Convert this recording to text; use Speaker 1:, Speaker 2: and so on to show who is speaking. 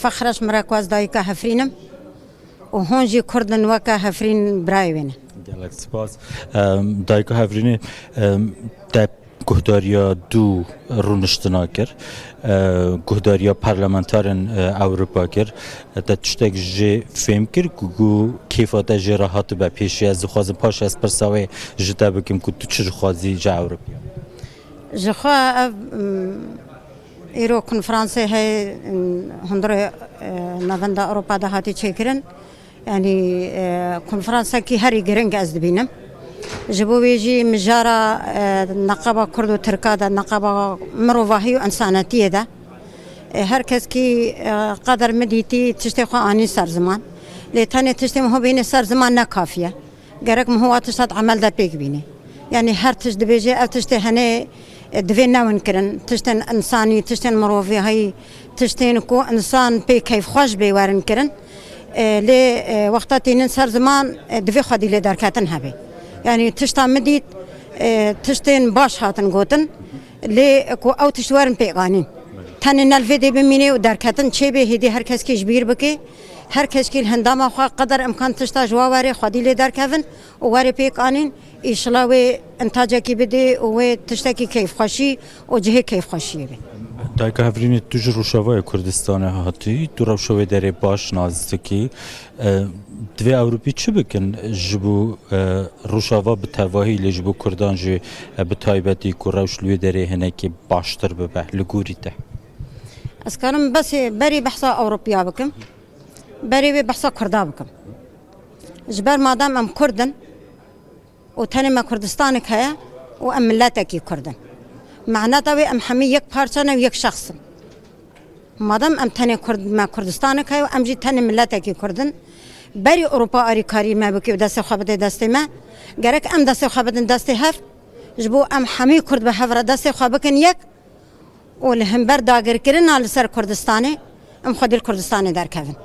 Speaker 1: فخرش مراكواز دايكا هفرينم وهونجي كردن وكا هفرين برايوين.
Speaker 2: گلک سپاس. دایکا هفرینی در گهداریا دو رونشتنا کر گهداریا پارلمانتارن اروپا کر در تشتک جه فهم کر گو کیفات جه راحت به پیشی از خوازم پاش از پرساوی جتا بکم که تو چه خوازی جه اروپیا
Speaker 1: جخوا ایرو کنفرانسه های هندره نوانده اروپا ده هاتی چه کرن يعني كونفرنسا كي هاري جرينج از دبينم جبويجي مجارة نقابة كردو تركادا نقابة مروفاهي وإنساناتية دا هركز كي قدر مديتي تشتخوا آني سر زمان لتاني تشتم هو بيني سر زمان نكافية جرك مهو تشتاد عمل دا بيك بيني يعني هر تشت بيجي أو تشتي هني دفينا ونكرن تشتن إنساني تشتن مروفاهي تشتن كو إنسان بي كيف خوش بيوارن كرن لی وقتی ننسر زمان دوی خودی لی درکاتن هبی یعنی تشتا مدید تشتین باش هاتن گوتن لی کو او تشوارن پیغانین تانی نلفیدی بمینی و درکاتن چه به هدی هر کس کیش بیر بکی هر کس کی هندام خوا قدر امکان تشتا جواری خودی لی درکافن و واری پیغانین ایشلا و انتاجی کی بدی و تشتا کی کیف خوشی و جه کیف خوشی بی
Speaker 2: دایکا هفرینی تو جو روشاوای کردستان هاتی تو روشاوای داره باش نازدکی دوی اروپی چه بکن جبو روشاوا به تواهی لجبو کردان جو به تایبتی که روشلوی داره هنه که باشتر ببه لگوری ده
Speaker 1: از کارم بس بری بحثا اروپیا بکم بری بحثا کردا بکم جبر مادام ام کردن و تنی ما کردستانک هیا و ام ملتکی کردن معناته ام همه یک پارچانه و یک شخص مادام ام تنی کرد ما کردستان که و ام جی تنی ملت کی کردن بری اروپا آری کاری ما بکی و دست خوابت دستی ما گرک ام دست خوابت دستی هف جبو ام همه کرد به هفر دست خوابکن یک و لهم بر داگر کرن آل سر کردستانه ام خودی کردستانه در کفن